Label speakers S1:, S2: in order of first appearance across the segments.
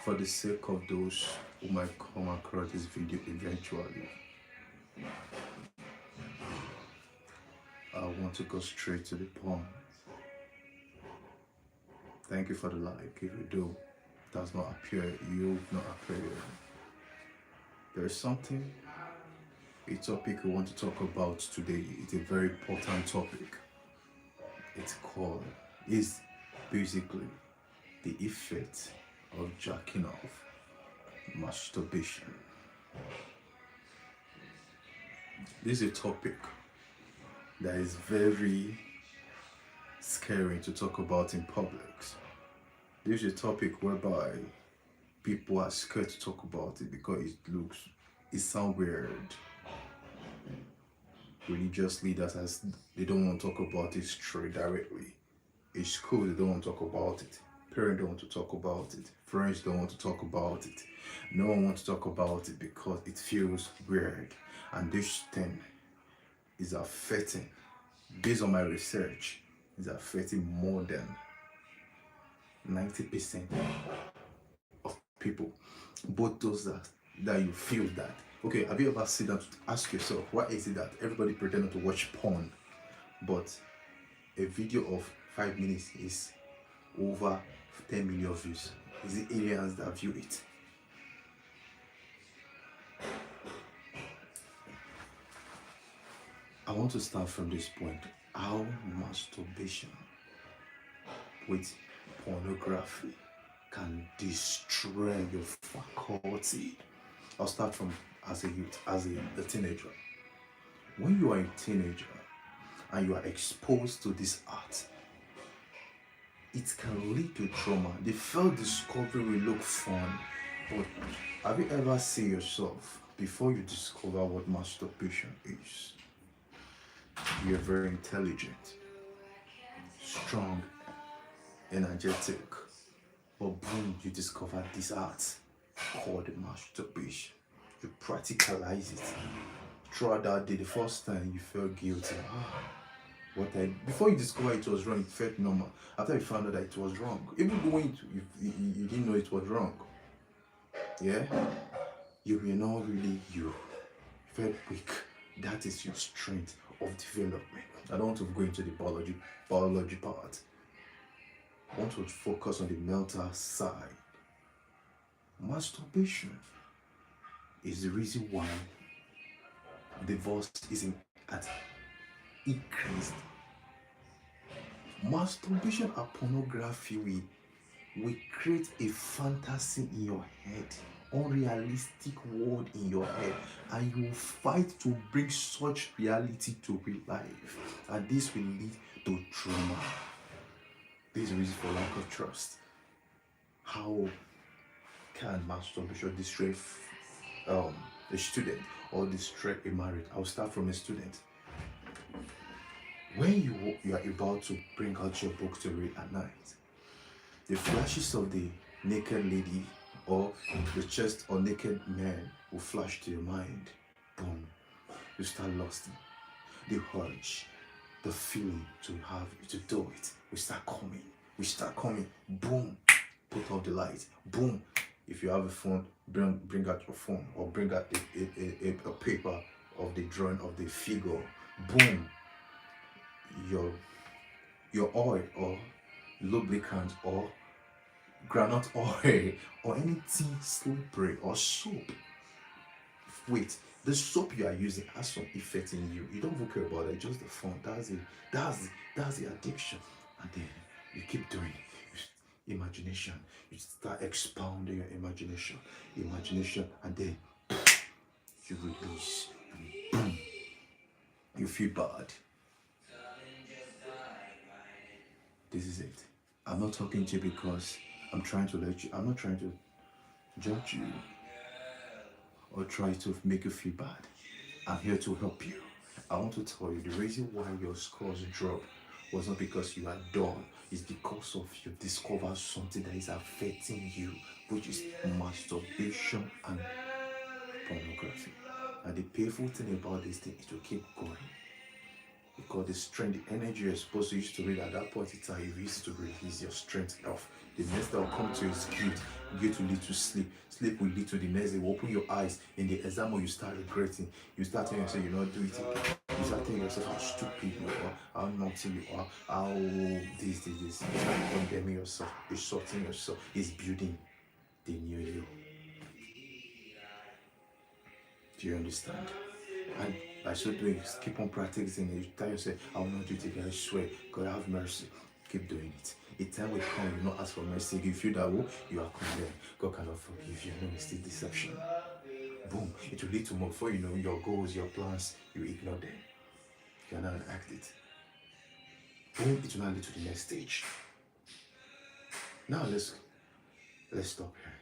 S1: For the sake of those who might come across this video eventually, I want to go straight to the point. Thank you for the like. If you do, does not appear, you've not appeared. There is something, a topic we want to talk about today. It's a very important topic. It's called, is basically the effect of jacking off, masturbation. This is a topic that is very scary to talk about in public. This is a topic whereby people are scared to talk about it because it sounds weird. Religious leaders, as they don't want to talk about it straight directly. In school, they don't want to talk about it. Parents don't want to talk about it. Friends don't want to talk about it. No one wants to talk about it because it feels weird. And this thing is affecting, based on my research, is affecting more than 90% of people. Both those that you feel that. Okay, have you ever seen that? Ask yourself, why is it that everybody pretending to watch porn, but a video of 5 minutes is over 10 million views? Is it aliens that view it? I want to start from this point. How masturbation with pornography can destroy your faculty. I'll start from as a youth, as a teenager. When you are a teenager and you are exposed to this art, it can lead to trauma. The first discovery will look fun, but have you ever seen yourself before you discover what masturbation is? You're very intelligent, strong, energetic, but boom, you discover this art called masturbation. You practicalize it. Throughout that day, the first time you felt guilty. Before you discover it was wrong, it felt normal. After you found out that it was wrong, even when you didn't know it was wrong, yeah, you were not really you. Felt weak. That is your strength of development. I don't want to go into the biology part. I want to focus on the mental side. Masturbation is the reason why divorce is at increased. Masturbation and pornography will create a fantasy in your head, unrealistic world in your head, and you will fight to bring such reality to real life, and this will lead to trauma. This is the reason for lack of trust. How can masturbation destroy a student or destroy a marriage? I'll start from a student. When you are about to bring out your book to read at night, the flashes of the naked lady or the chest or naked man will flash to your mind. Boom. You start lusting. The urge, the feeling to do it, we start coming. Boom. Put off the light. Boom. If you have a phone, bring out your phone or bring out a paper of the drawing of the figure. Boom. Your oil or lubricant or granite oil or anything slippery or soap. Wait, the soap you are using has some effect in you. You don't even care about it, just the fun. That's the addiction. And then you keep doing it. Imagination. You start expounding your imagination, and then you release, and boom, you feel bad. This is it. I'm not talking to you because I'm not trying to judge you or try to make you feel bad. I'm here to help you. I want to tell you the reason why your scores drop was not because you are dull. It's because of you discover something that is affecting you, which is masturbation and pornography. And the painful thing about this thing is to keep going. Because the strength, the energy you're supposed to use to read at that point in time, you use to release your strength off. The next that will come to you is guilt. Guilt will lead to sleep. Sleep will lead to the next day. You open your eyes. In the exam, you start regretting. You start telling yourself you're not doing it again. You start telling yourself how stupid you are, how naughty you are, how this. You start condemning yourself, insulting yourself. It's building the new you. Do you understand? And by so doing, keep on practicing it. You tell yourself, I will not do it again. I swear, God have mercy. Keep doing it. A time will come, you not ask for mercy. If you feel that way, you are condemned. God cannot forgive you. No, it's still deception. Boom. It will lead to more. Before you know your goals, your plans, you ignore them. You cannot act it. Boom. It will not lead to the next stage. Now let's stop here.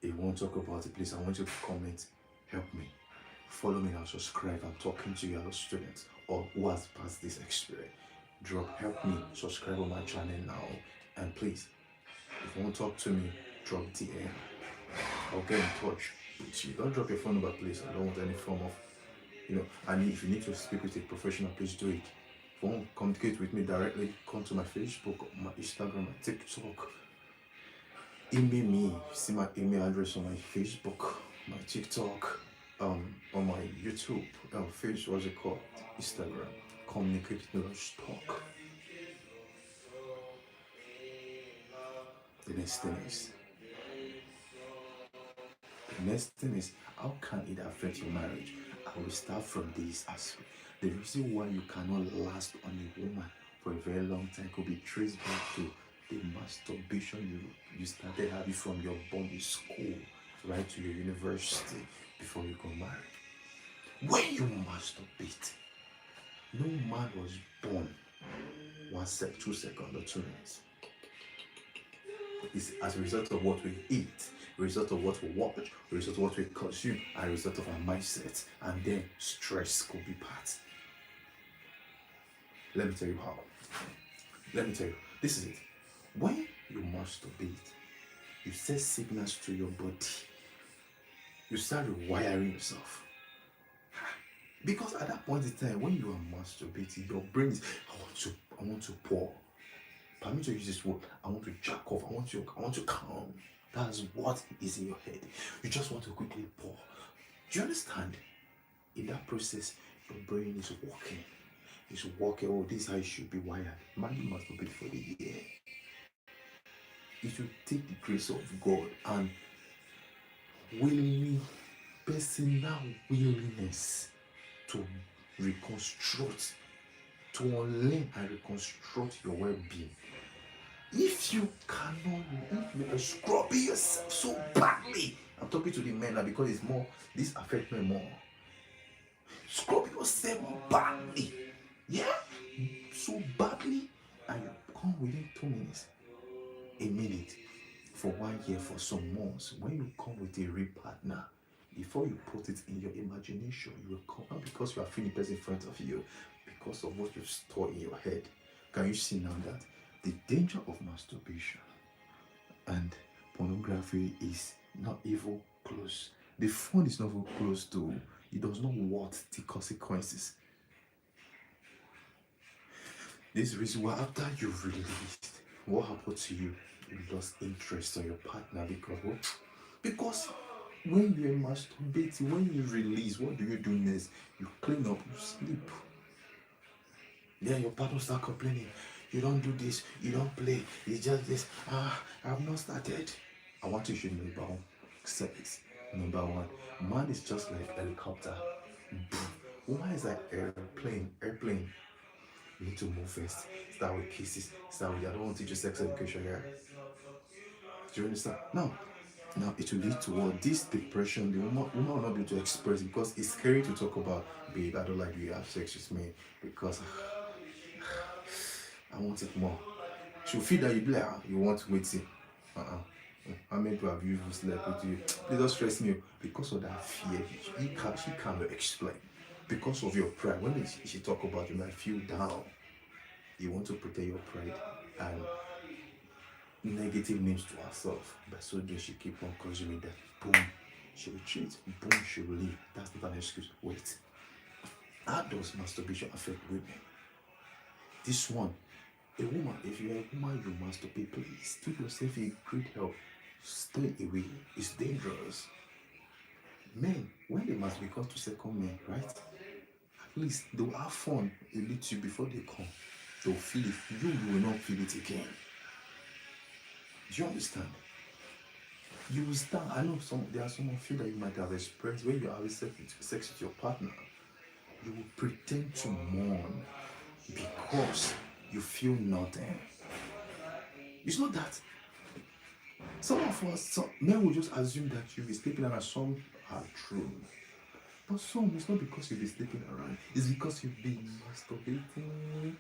S1: If you want to talk about it, please, I want you to comment. Help me. Follow me now, subscribe. I'm talking to you as a student or who has passed this experience. Help me subscribe on my channel now. And please, if you want to talk to me, drop DM. I'll get in touch with you. Don't drop your phone number, please. I don't want any form of, and if you need to speak with a professional, please do it. If you want to communicate with me directly, come to my Facebook, my Instagram, my TikTok. Email me. See my email address on my Facebook, my TikTok, on my YouTube, Facebook, what's it called? Instagram. Communicate, let's talk. The next thing is, how can it affect your marriage? I will start from this aspect. The reason why you cannot last on a woman for a very long time could be traced back to the masturbation you started having from your body school right to your university before you got married. When you masturbate, no man was born 1 sec, 2 seconds, or 2 minutes. It's as a result of what we eat, a result of what we watch, a result of what we consume, and a result of our mindset. And then stress could be part. Let me tell you how. This is it. When you masturbate, you send signals to your body. You start rewiring yourself. Because at that point in time, when you are masturbating, your brain is, I want to pour. Permit me to use this word. I want to jack off. I want to calm. That's what is in your head. You just want to quickly pour. Do you understand? In that process, your brain is working. It's working. Oh, this is how it should be wired. Man, you masturbate for the year. It will take the grace of God and personal willingness to reconstruct, to unlearn and reconstruct your well-being. If you are scrubbing yourself so badly, I'm talking to the men now because this affects me more. Scrub yourself badly, so badly, and you come within 2 minutes, a minute, for 1 year, for some months. When you come with a real partner, before you put it in your imagination, you will come out because you are feeling person in front of you, because of what you've stored in your head. Can you see now that the danger of masturbation and pornography is not even close? The fun is not even close to, it does not worth the consequences. This is the reason why after you've released, what happened to you? You lost interest in your partner because when you're masturbating, when you release, what do you do next? You clean up, you sleep. Then your partner start complaining. You don't do this, you don't play, it's just this. I've not started. I want you to know about sex. Number one, man is just like helicopter. Woman is like airplane. You need to move first. Start with kisses. I don't want to teach you sex education here. Do you understand? Now it will lead to what? This depression. The woman will not be able to express it because it's scary to talk about. Babe, I don't like you have sex with me because I want it more. She'll feel that you be like, you want to wait. How many people have you slept with you? They don't stress me because of that fear. She cannot explain. Because of your pride. When she talk about you might feel down. You want to protect your pride and negative names to herself. But so doing, she keep on consuming that. Boom, she will cheat. Boom, she will leave. That's not an excuse. Wait. How does masturbation affect women? This one, a woman, if you're a woman, you masturbate, please do yourself a great help. Stay away. It's dangerous. Men, when they masturbate, because to second men, right? At least they'll have fun a little before they come. They'll feel it. You will not feel it again. Do you understand? You will start. I know there are some of you that you might have experienced when you have sex with your partner. You will pretend to mourn because you feel nothing. It's not that. Some of us, some men will just assume that you'll be sleeping around. Some are true. But some, it's not because you'll be sleeping around. It's because you've been masturbating.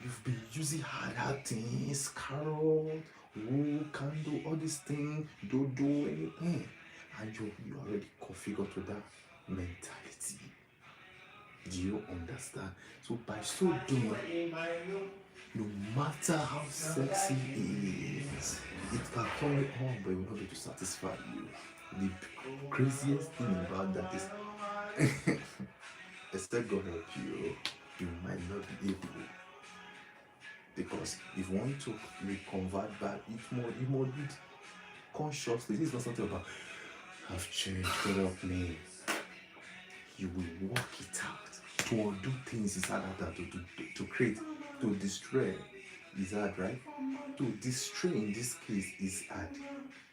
S1: You've been using hard things, carrot, wool, candle, all these things, don't do anything. And you already configured to that mentality. Do you understand? So by so doing, no matter how sexy it is, it can turn you on, but it will not be able to satisfy you. The craziest thing about that is, except God help you, you might not be able. Because if you want to reconvert back, it more consciously. This is not something about I've changed, God help me. You will work it out. To undo things is hard to create, to destroy is hard, right? To destroy in this case is hard.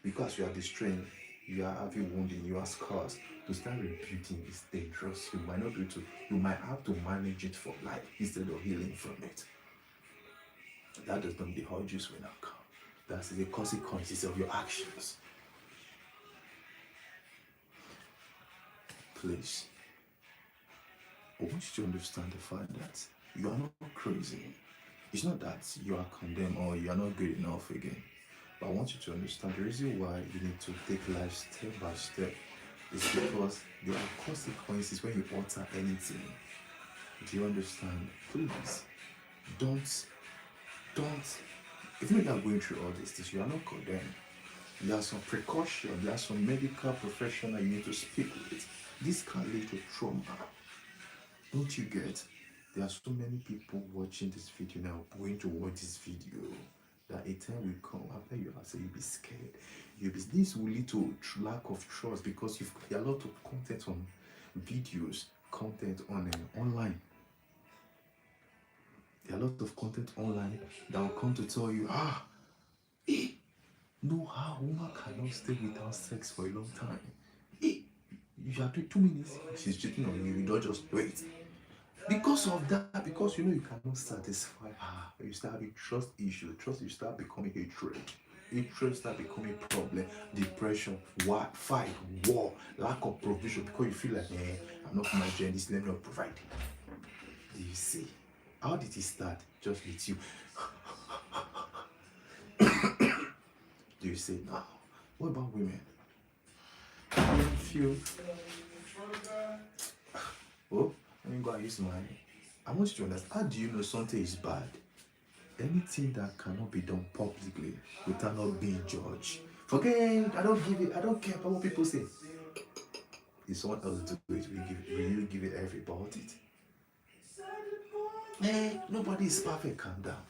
S1: Because you are destroying, you are having wounding, you are scars. To start rebuilding is dangerous. You might not be able to, you might have to manage it for life instead of healing from it. That does not mean the urges will not come. That's the consequences of your actions. Please, I want you to understand the fact that you are not crazy. It's not that you are condemned or you are not good enough again. But I want you to understand the reason why you need to take life step by step is because there are consequences when you alter anything. Do you understand? Please, don't. Even if you are going through all these things, you are not condemned. There are some precautions, there are some medical professional you need to speak with. This can lead to trauma. Don't you get? There are so many people watching this video now, going to watch this video, that a time will come after you have said you'll be scared. This will lead to lack of trust because there are a lot of content on videos, content on online. There are a lot of content online that will come to tell you, no, how a woman cannot stay without sex for a long time. You are doing 2 minutes, she's cheating on you, you don't just wait. Because of that, because you know you cannot satisfy her, you start having trust issues. Trust you start becoming hatred. Hatred start becoming problem, depression, fight, war, lack of provision because you feel like, I'm not managing this, let me not provide. Do you see? How did it start? Just with you. Do you say now? What about women? If you let me go and use mine. I want you to understand. How do you know something is bad? Anything that cannot be done publicly without not being judged. Forget, I don't care about what people say. If someone else do it, will you give it every about it? Nobody is perfect, calm down.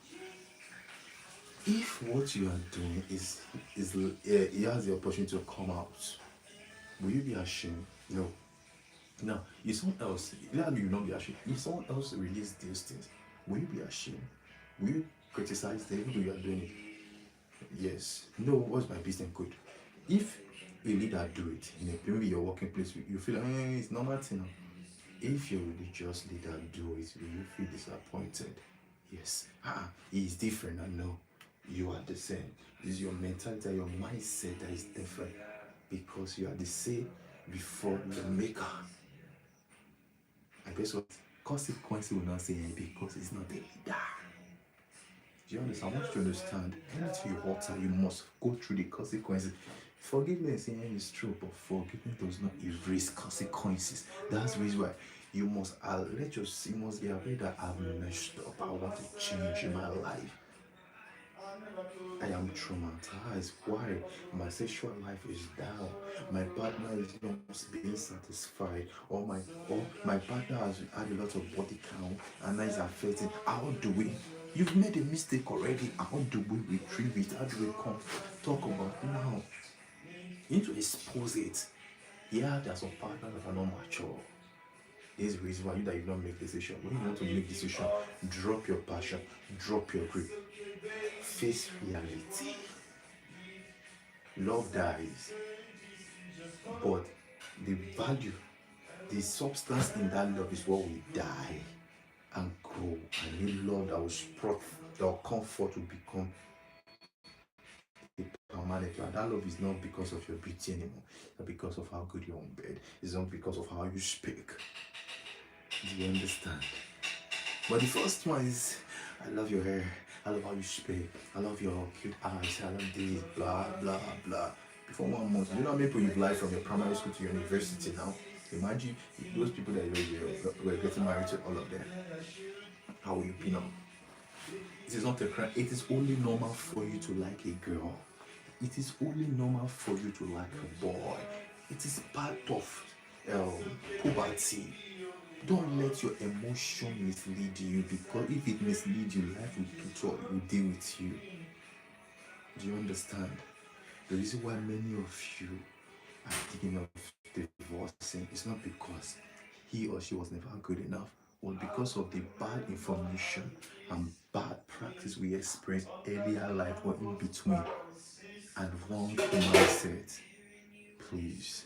S1: If what you are doing is he has the opportunity to come out, will you be ashamed? No. Now, if someone else, let me not be ashamed. If someone else release these things, will you be ashamed? Will you criticize them even though you are doing it? Yes. No, what's my business good? If a leader do it, maybe your working place, you feel like, it's normal thing. If your religious leader do it, will you feel disappointed? Yes. He is different. I know. You are the same. It's your mentality, your mindset that is different. Because you are the same before your maker. And guess what? Consequences will not say because it's not a leader. Do you understand? I want you to understand. Anything you alter, you must go through the consequences. Forgiveness is true, but forgiveness does not erase consequences. That's the reason why you must you must be aware that I've messed up. I want to change in my life. I am traumatized. Why? My sexual life is down. My partner is not being satisfied. Or my partner has had a lot of body count and that is affecting. How do we? You've made a mistake already. How do we retrieve it? How do we come talk about now? You need to expose it. Yeah, there are some partners that are not mature. This is the reason why you that you don't make decision. When you want to make decision, drop your passion, drop your grip, face reality. Love dies, but the value, the substance in that love is what will die and grow. And need love that will sprout, that comfort will become a permanent love. That love is not because of your beauty anymore. It's not because of how good you're in bed. It's not because of how you speak. Do you understand? But the first one is, I love your hair. I love how you speak. I love your cute eyes. I love this, blah, blah, blah. Before 1 month, you know how many people you've lied from your primary school to your university now? Imagine those people that were getting married to all of them. How will you be now? It is not a crime. It is only normal for you to like a girl. It is only normal for you to like a boy. It is part of puberty. Don't let your emotion mislead you, because if it misleads you, life will deal with you. Do you understand? The reason why many of you are thinking of divorcing is not because he or she was never good enough, but because of the bad information and bad practice we experienced earlier life or in between, and wrong mindset. Please.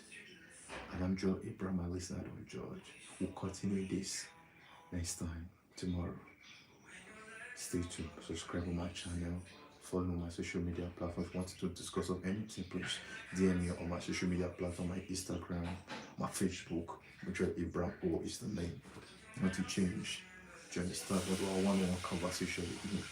S1: And I'm Joe Abraham, my listener, don't judge. We'll continue this next time, tomorrow. Stay tuned, subscribe on my channel, follow my social media platforms. If you want to discuss of anything, please DM me on my social media platform, my Instagram, my Facebook, Joe Abraham O is the name. I want to change. Do you understand? What do I one-on-one conversation with you?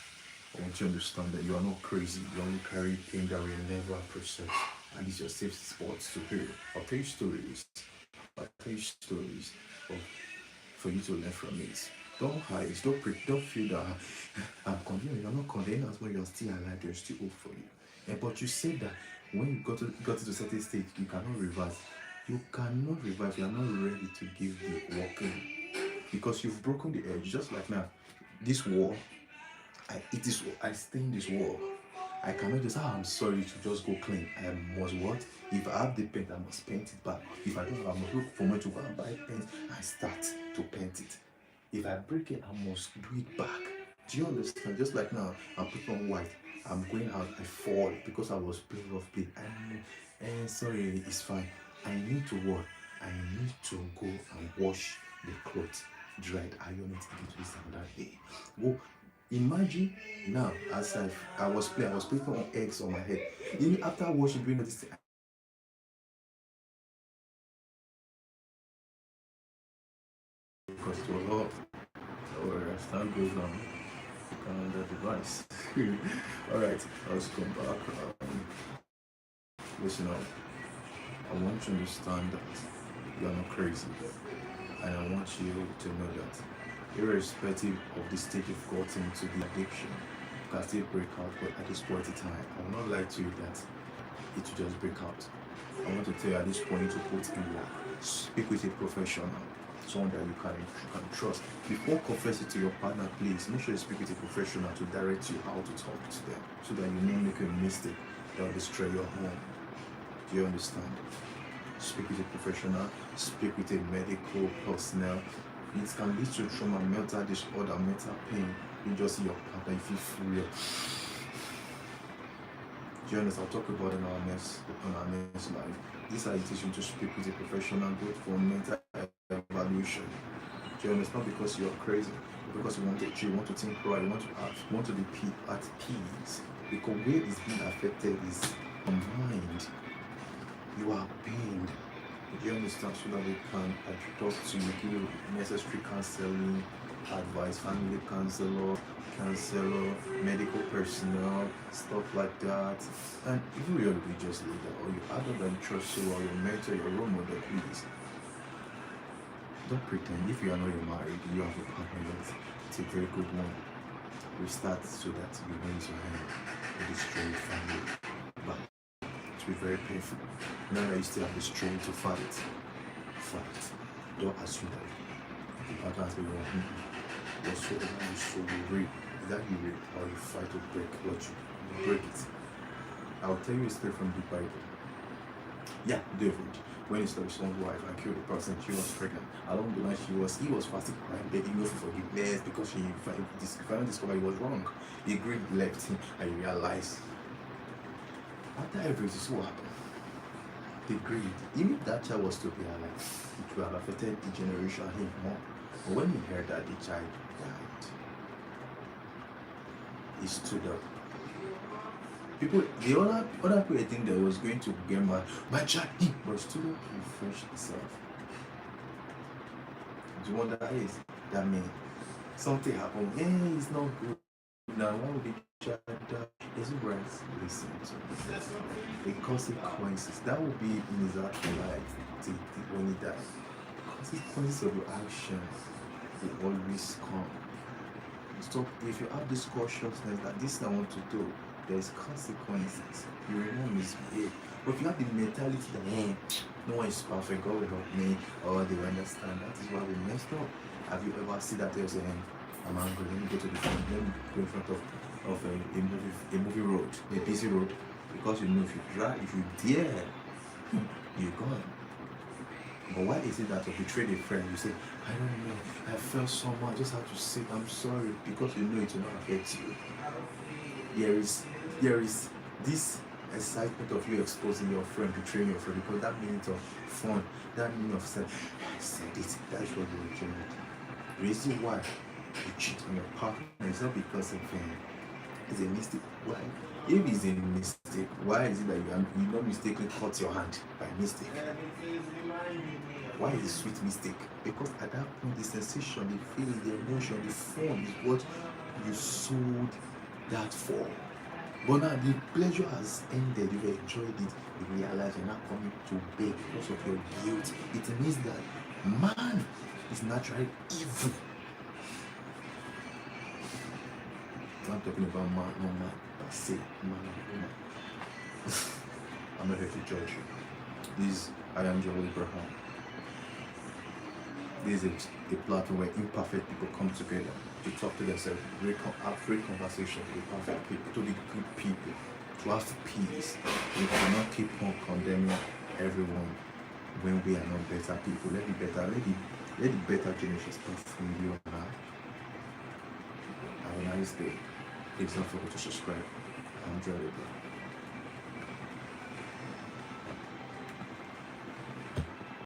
S1: I want you to understand that you are not crazy. You only carry pain that will never process. And it's your safe spot to hear. I'll tell you stories. For you to learn from it. Don't hide. Don't feel that I'm condemned. You're not condemned as well. You're still alive. There's still hope for you. But you said that when you got to a certain stage, you cannot reverse. You cannot reverse. You are not ready to give the walking because you've broken the edge. Just like now, this wall. I stay in this wall. I cannot just, I'm sorry to just go clean. I must what? If I have the paint, I must paint it back. If I don't have, I must look for money to go and buy paint and start to paint it. If I break it, I must do it back. Do you understand? Just like now, I'm putting on white. I'm going out, I fall because I was playing rough play. And sorry, it's fine. I need to what? I need to go and wash the clothes, dried, iron it, into this another day. Go. Imagine now, as I was putting on eggs on my head. Even after washing, doing this thing, because it was hot. Or as time goes on, the device. Alright, let's come back. Listen up. I want you to understand that you're not crazy. And I want you to know that irrespective of the stage you've gotten into the addiction, you can still break out, but at this point in time, I will not lie to you that it will just break out. I want to tell you at this point to put in work. Speak with a professional, someone that you can trust. Before confessing to your partner, please make sure you speak with a professional to direct you how to talk to them, so that you don't make a mistake that will destroy your home. Do you understand? Speak with a professional, speak with a medical personnel. It can lead to trauma, mental disorder, mental pain. You just see your partner, you feel free. Do you understand? I'll talk about it on our next live. This is teaching to speak with a professional, go for mental evaluation. Do you understand? Because you're crazy, because you want to chill, you want to think right, you want to act, you want to be at peace. Because where is being affected is your mind. You are pained. Do you understand? So that we can talk to you, give you necessary counseling, advice, family counselor, medical personnel, stuff like that. And even your religious leader or your adult that you trust you or your mentor, your role model, please. Don't pretend. If you are not married, you have a partner, it's a very good one. restart so that you raise your hand to destroy your family. But it will be very painful. Now that you still have the strength to fight. Don't assume that the partner has been wrong. Whatsoever you sow will reap. Either you reap or you fight to break what you break it. I'll tell you a story from the Bible. Yeah, David, when he saw his own wife and killed the person, she was pregnant. Along the line, he was fasting, crying, begging God for forgiveness because he finally discovered he was wrong. He grieved, left him, and he realized after everything, what happened? They grieved. Even if that child was to be alive, it would have affected the generation and him more. But when he heard that the child died, he stood up. People, the other people think that was going to get my child, but stood up and refreshed himself. Do you know what that is? That means something happened. Hey, it's not good. Now, why would the child die? Is it right? Listen to me. The consequences that will be in his afterlife when he dies. The consequences of your actions will always come. So if you have this consciousness that this I want to do, there's consequences. You will not misbehave. But if you have the mentality that no one is perfect, God will help me, or they will understand, that is why we messed up. Have you ever seen that person saying, I'm angry, let me go to the front, let me go in front of a movie road, a busy road, because you know if you drive, if you dare, you're gone. But why is it that to betray a friend, you say, I don't know, I felt so much, I just have to say I'm sorry, because you know it will not affect you. There is this excitement of you exposing your friend, betraying your friend, because that minute of fun, that minute of saying, I said it, that's what you enjoy. The reason why you cheat on your partner is not because of it's a mistake. Why? If it's a mistake, why is it that you not mistakenly cut your hand by mistake? Why is it a sweet mistake? Because at that point, the sensation, the feeling, the emotion, the fun is what you sold that for. But now the pleasure has ended, you enjoyed it, you realize you're not coming to bed because of your guilt. It means that man is naturally evil. I'm talking about man, no man, but say man or woman. I'm not here to judge you. I am Joel Abraham. This is a platform where imperfect people come together to talk to themselves, have free conversation with perfect people, to be good people, to have peace. We cannot keep on condemning everyone when we are not better people. Let the better generations come from you and I. Have a nice day. Please don't forget to subscribe. I'm Joel Abraham.